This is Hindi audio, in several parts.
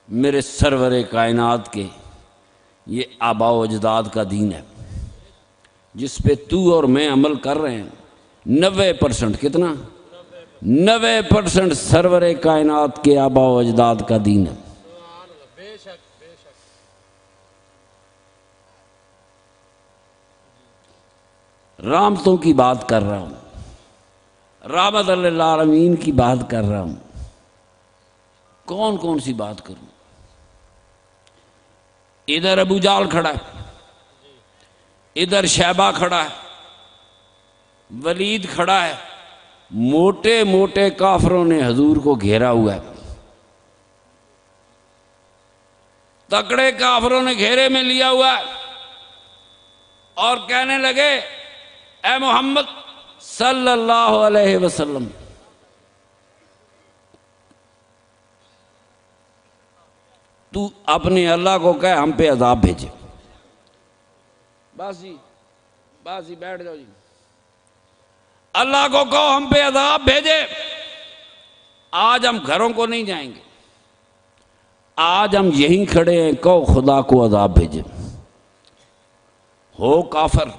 मेरे सरवरे कायनात के ये आबा व अजदाद का दीन है जिस पे तू और मैं अमल कर रहे हैं। 90% कितना 90% सरवरे कायनात के आबा व अजदाद का दीन है। रामतों की बात कर रहा हूं, रहमत लिल आलमीन की बात कर रहा हूं। कौन कौन सी बात करूं? इधर अबू जाल खड़ा है, इधर शैबा खड़ा है, वलीद खड़ा है। मोटे मोटे काफरों ने हजूर को घेरा हुआ है। तकड़े काफरों ने घेरे में लिया हुआ है और कहने लगे, ए मोहम्मद सल्लल्लाहु अलैहि वसल्लम, तू अपने अल्लाह को कह हम पे अजाब भेजे। बस जी बैठ जाओ जी। अल्लाह को कहो हम पे अजाब भेजे। आज हम घरों को नहीं जाएंगे, आज हम यहीं खड़े हैं, कहो खुदा को अजाब भेजे। हो काफर,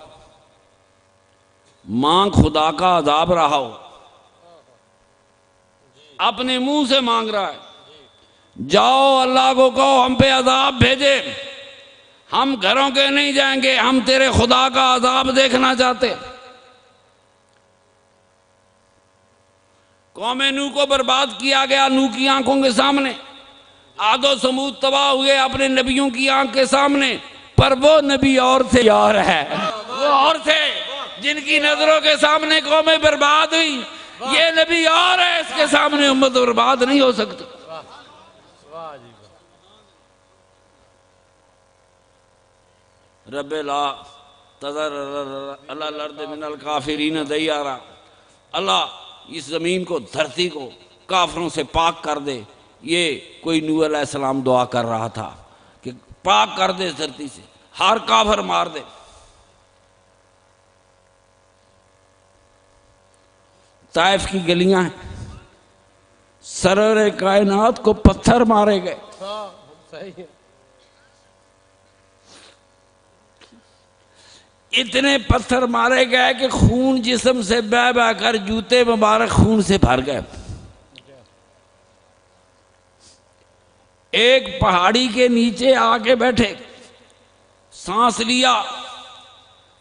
मांग खुदा का अजाब रहा हो, अपने मुंह से मांग रहा है। जाओ अल्लाह को कहो हम पे अजाब भेजे, हम घरों के नहीं जाएंगे, हम तेरे खुदा का अजाब देखना चाहते। कौम नूह को बर्बाद किया गया, नूह की आंखों के सामने। आदो समूद तबाह हुए अपने नबियों की आंख के सामने। पर वो नबी और थे यार है, वो और थे जिनकी नजरों के सामने कौमें बर्बाद हुई। ये नबी और है, इसके सामने उम्मत बर्बाद नहीं हो सकती। रब्बे ला तज़र अला लर्द मिनल काफिरीन दय्यारा, अल्लाह इस ज़मीन को, धरती को काफरों से पाक कर दे। ये कोई नूह अलैहिस्सलाम दुआ कर रहा था कि पाक कर दे धरती से, हर काफर मार दे। ताइफ की गलियां हैं, सरवरे कायनात को पत्थर मारे गए। सही है। इतने पत्थर मारे गए कि खून जिस्म से बह बह कर जूते मुबारक खून से भर गए। एक पहाड़ी के नीचे आके बैठे, सांस लिया,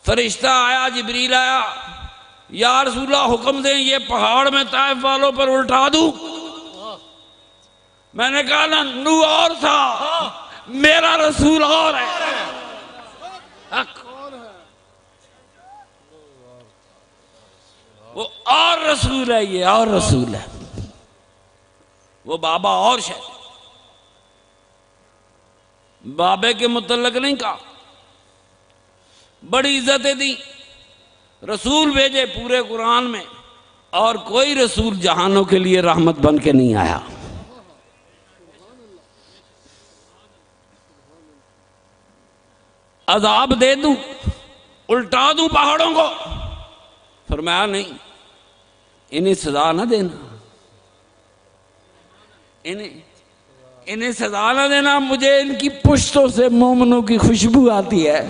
फरिश्ता आया, जिब्रील आया, या रसूलल्लाह हुक्म दें ये पहाड़ में ताइफ वालों पर उल्टा दूं। मैंने कहा ना, नूह और था, मेरा रसूल और है। वो और रसूल है, ये और रसूल है। वो बाबा और शायद बाबे के मुतल्लक नहीं कहा, बड़ी इज्जतें दी, रसूल भेजे पूरे कुरान में, और कोई रसूल जहानों के लिए रहमत बन के नहीं आया। अजाब दे दूं, उल्टा दूं पहाड़ों को? फरमाया नहीं, इन्हें सजा ना देना, इन्हें सजा ना देना, मुझे इनकी पुश्तों से मोमनों की खुशबू आती है।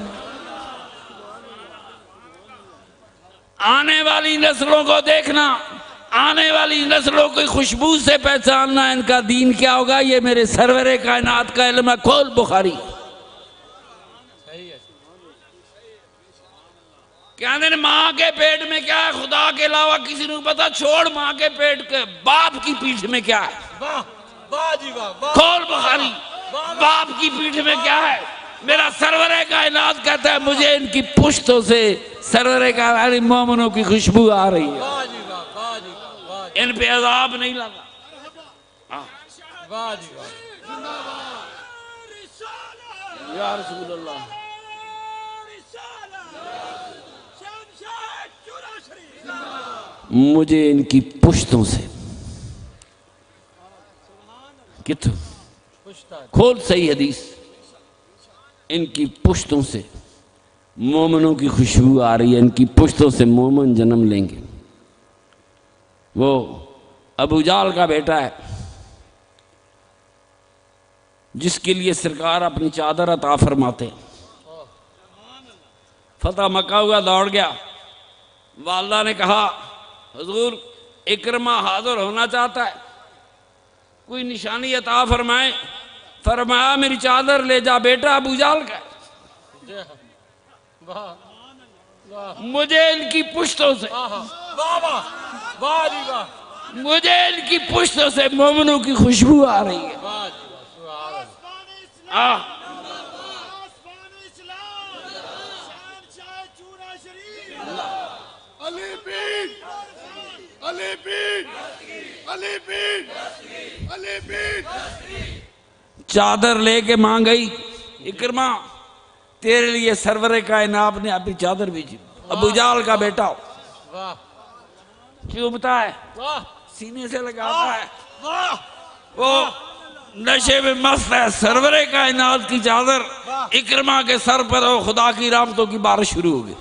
आने वाली नस्लों को देखना, आने वाली नस्लों की खुशबू से पहचानना इनका दीन क्या होगा। ये मेरे सरवरे कायनात का इल्म है। खोल बुखारी। कहते माँ के पेट में क्या है खुदा के अलावा किसी को पता? छोड़ माँ के पेट के, बाप की पीठ में क्या है? खोल बुखारी, बाप की पीठ में क्या है? मेरा सरवरे कायनात कहता है मुझे इनकी पुश्तों से सरवरे कायनात मोमनों की खुशबू आ रही है। इन पे अजाब नहीं लगा। या रसूल अल्लाह, मुझे इनकी पुश्तों से, कित खोल सही हदीस, इनकी पुश्तों से मोमनों की खुशबू आ रही है। इनकी पुश्तों से मोमन जन्म लेंगे। वो अबू जाल का बेटा है, जिसके लिए सरकार अपनी चादर अता फरमाते। फतह मक्का हुआ, दौड़ गया। वालदा ने कहा हुजूर इकरमा हाजिर होना चाहता है, कोई निशानी अता फरमाए। फरमाया मेरी चादर ले जा बेटा अबू जाल का, मुझे इनकी पुश्तों से मुझे इनकी पुश्तों से मोमिनों की खुशबू आ रही है। चादर लेके मां गई, इकरमा तेरे लिए सरवरे कायनात ने अपनी चादर भेजी। अबू जाल का बेटा चूमता है, सीने से लगाता है, वो नशे में मस्त है। सरवरे कायनात की चादर इकरमा के सर पर हो, खुदा की रहमतों की बारिश शुरू हो गई।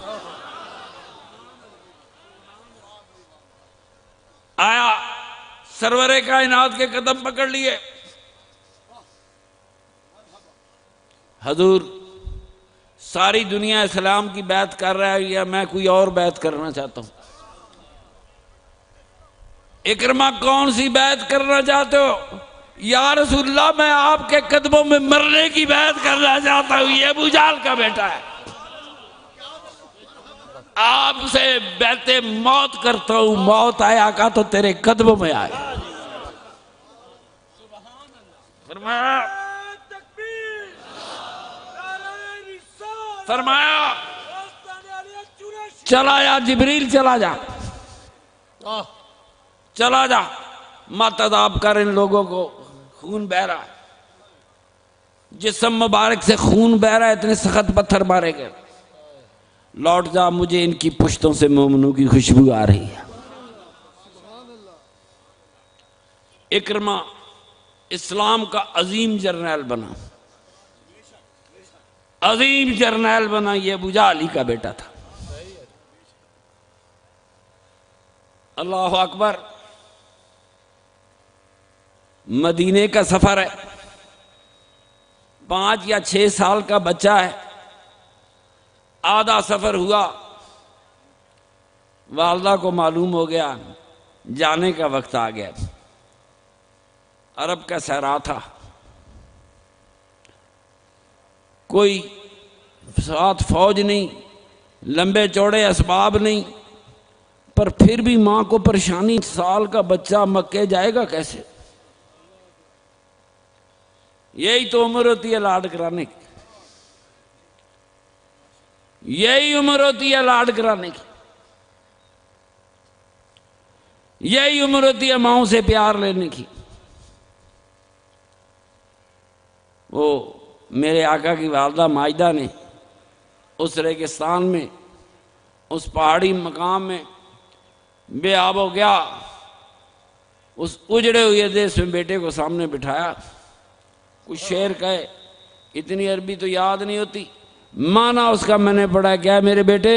आया, सरवरे कायनात के कदम पकड़ लिए। हजूर सारी दुनिया इस्लाम की बैत कर रहा है या मैं कोई और बैत करना चाहता हूं? इकरमा कौन सी बैत करना चाहते हो? या रसूलल्लाह मैं आपके कदमों में मरने की बैत करना चाहता हूं। ये अबू जाल का बेटा है, आपसे बैते मौत करता हूं, मौत आया का तो तेरे कदमों में आए। फरमाया चला जा जिब्रील, चला जा, चला जा, मत अदाब कर इन लोगों को, खून बह रहा है, जिस्म मुबारक से खून बह रहा है, इतने सख्त पत्थर मारे गए। लौट जा, मुझे इनकी पुश्तों से मोमिनों की खुशबू आ रही है। इकरमा इस्लाम का अजीम जर्नैल बना, अजीम जर्नैल बना। ये अबू जाल का बेटा था। अल्लाह अकबर। मदीने का सफर है, 5 या 6 साल का बच्चा है। आधा सफर हुआ, वालदा को मालूम हो गया जाने का वक्त आ गया। अरब का सहरा था, कोई साथ फौज नहीं, लंबे चौड़े असबाब नहीं, पर फिर भी मां को परेशानी। साल का बच्चा मक्के जाएगा कैसे? यही तो उम्र होती है लाड कराने की, यही उम्र होती है लाड कराने की, यही उम्र होती है माओ से प्यार लेने की। वो मेरे आका की वालदा माजिदा ने उस रेगिस्तान में, उस पहाड़ी मकाम में बेआब हो गया। उस उजड़े हुए देश में बेटे को सामने बिठाया, कुछ शेर कहे, इतनी अरबी तो याद नहीं होती, माना उसका मैंने पढ़ा क्या मेरे बेटे,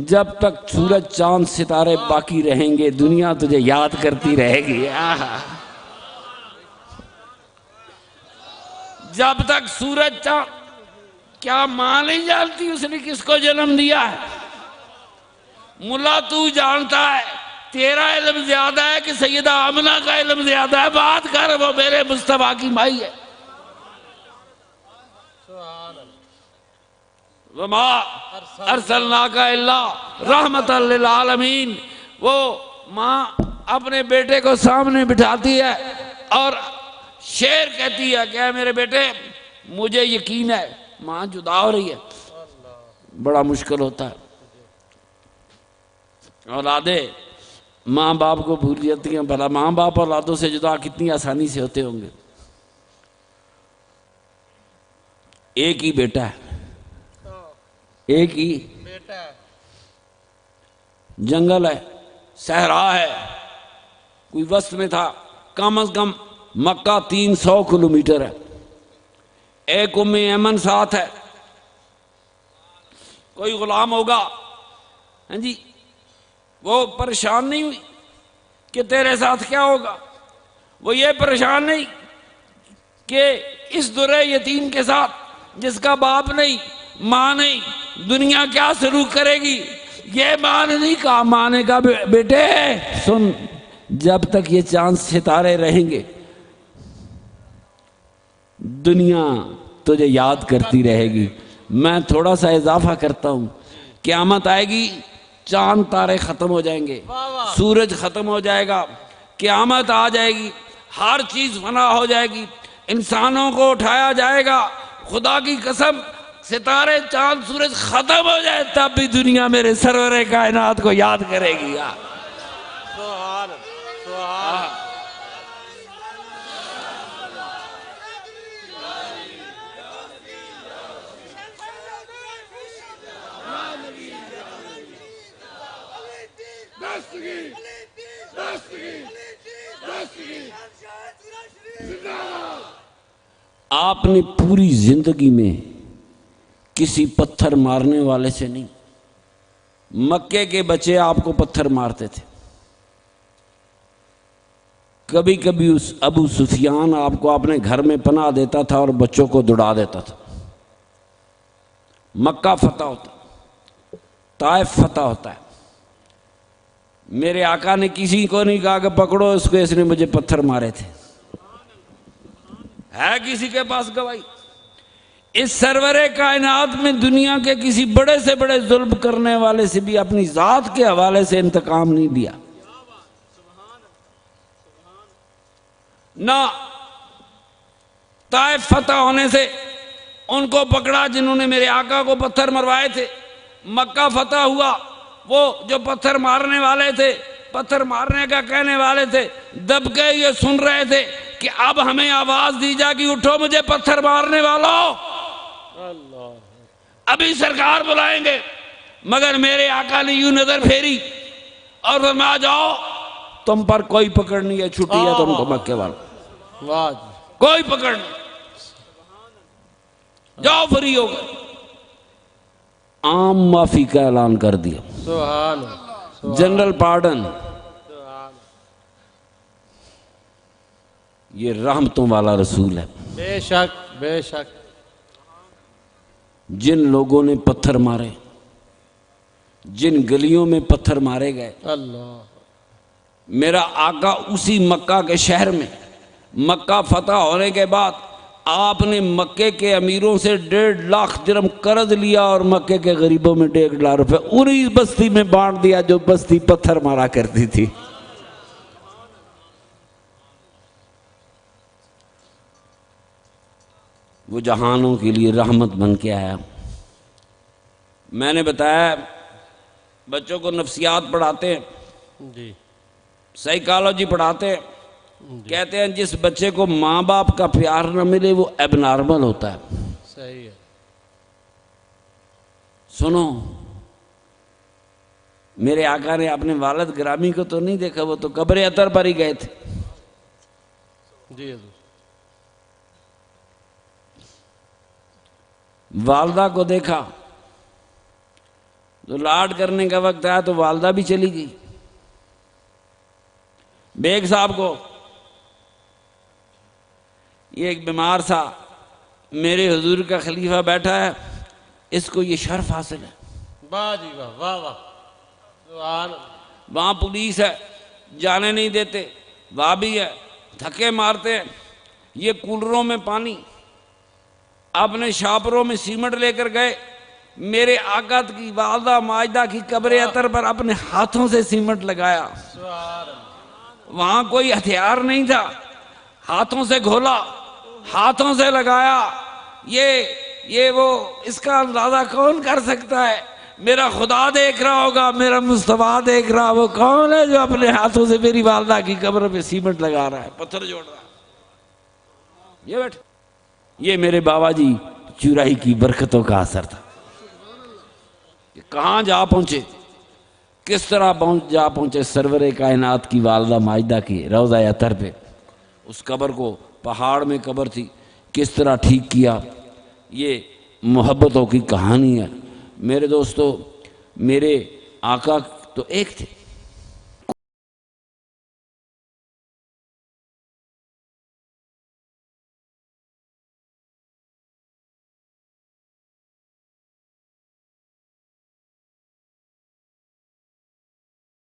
जब तक सूरज चांद सितारे बाकी रहेंगे दुनिया तुझे याद करती रहेगी। जब तक सूरज चांद, क्या मां नहीं जानती उसने किसको जन्म दिया है? मुल्ला तू जानता है, तेरा इल्म ज्यादा है कि सैयदा आमना का इल्म ज्यादा है? बात कर, वो मेरे मुस्तफा की माई है। वमा अरसलनाका इल्ला रहमतल लिल आलमीन। वो माँ अपने बेटे को सामने बिठाती है और शेर कहती है क्या मेरे बेटे, मुझे यकीन है माँ जुदा हो रही है, बड़ा मुश्किल होता है। औलादे माँ बाप को भूल जाती हैं, भला माँ बाप औलादों से जुदा कितनी आसानी से होते होंगे। एक ही बेटा है, एक ही बेटा है, जंगल है, सहरा है, कोई वस्त में था, कम से कम मक्का 300 किलोमीटर है। एक उम्मे ऐमन साथ है, कोई गुलाम होगा, हैं जी, वो परेशान नहीं हुई कि तेरे साथ क्या होगा, वो ये परेशान नहीं कि इस दुर्रे यतीम के साथ जिसका बाप नहीं माँ नहीं, दुनिया क्या सलूक करेगी? ये माँ ने नहीं कहा, माँ ने कहा बेटे सुन, जब तक ये चांद सितारे रहेंगे दुनिया तुझे याद करती रहेगी। मैं थोड़ा सा इजाफा करता हूं, क़यामत आएगी, चांद तारे खत्म हो जाएंगे, सूरज खत्म हो जाएगा, क़यामत आ जाएगी, हर चीज फना हो जाएगी, इंसानों को उठाया जाएगा। खुदा की कसम, सितारे चांद सूरज खत्म हो जाए तब भी दुनिया मेरे सरवरे कायनात को याद करेगी। सुभान सुभान। आपने पूरी जिंदगी में किसी पत्थर मारने वाले से नहीं, मक्के के बच्चे आपको पत्थर मारते थे, कभी कभी उस अबू सुफियान आपको अपने घर में पनाह देता था और बच्चों को दुड़ा देता था। मक्का फतह होता, ताइफ फतह होता है, मेरे आका ने किसी को नहीं कहा कि पकड़ो इसको, इसने मुझे पत्थर मारे थे। है किसी के पास गवाही? इस सरवरे कायनात में दुनिया के किसी बड़े से बड़े जुल्म करने वाले से भी अपनी जात के हवाले से इंतकाम नहीं लिया। ना ताइफ फतह होने से उनको पकड़ा जिन्होंने मेरे आका को पत्थर मरवाए थे। मक्का फतह हुआ, वो जो पत्थर मारने वाले थे, पत्थर मारने का कहने वाले थे, दब के ये सुन रहे थे कि अब हमें आवाज दी जाएगी, उठो मुझे पत्थर मारने वालों, अभी सरकार बुलाएंगे। मगर मेरे आका ने यूं नजर फेरी और फरमाया जाओ, तुम पर कोई पकड़ नहीं है, छुट्टी है तुमको मक्के वालों, कोई पकड़ नहीं, जाओ फ्री हो गए। आम माफी का ऐलान कर दिया, जनरल पार्डन। ये रहमतों वाला रसूल है। बेशक बेशक। जिन लोगों ने पत्थर मारे, जिन गलियों में पत्थर मारे गए, अल्लाह, मेरा आका उसी मक्का के शहर में, मक्का फतह होने के बाद आपने मक्के के अमीरों से 1.5 लाख दिरहम कर्ज लिया और मक्के के गरीबों में 1.5 लाख रुपए उन्हीं बस्ती में बांट दिया जो बस्ती पत्थर मारा करती थी। वो जहानों के लिए रहमत बन के आया। मैंने बताया बच्चों को नफ्सियात पढ़ाते हैं जी, साइकोलॉजी पढ़ाते हैं, कहते हैं जिस बच्चे को माँ बाप का प्यार न मिले वो एबनॉर्मल होता है। सही है। सुनो, मेरे आका ने अपने वालिद ग्रामी को तो नहीं देखा, वो तो कब्र अतर पर ही गए थे। जी वालदा को देखा तो लाड करने का वक्त आया तो वालदा भी चली गई। बेग साहब को, ये एक बीमार सा मेरे हुजूर का खलीफा बैठा है, इसको ये शर्फ हासिल है। वाह जी वाह, वाह वाह, सुभान। वहां पुलिस है, जाने नहीं देते, वहां भी है, धक्के मारते हैं। ये कूलरों में पानी, अपने शापरों में सीमेंट लेकर गए, मेरे आका की वालदा माजदा की कब्र अतर पर अपने हाथों से सीमेंट लगाया। वहां कोई हथियार नहीं था, हाथों से घोला, हाथों से लगाया। ये वो, इसका अंदाजा कौन कर सकता है? मेरा खुदा देख रहा होगा, मेरा मुस्तफा देख रहा, वो कौन है जो अपने हाथों से मेरी वालदा की कब्र पे सीमेंट लगा रहा है, पत्थर जोड़ रहा है? ये बैठ, ये मेरे बाबा जी चुराई की बरकतों का असर था। कहाँ जा पहुंचे, किस तरह जा पहुंचे सरवरे कायनात की वालदा माजदा की रौज़ा अतर पे। उस कब्र को, पहाड़ में कब्र थी, किस तरह ठीक किया। ये मोहब्बतों की कहानी है मेरे दोस्तों। मेरे आका तो एक थे,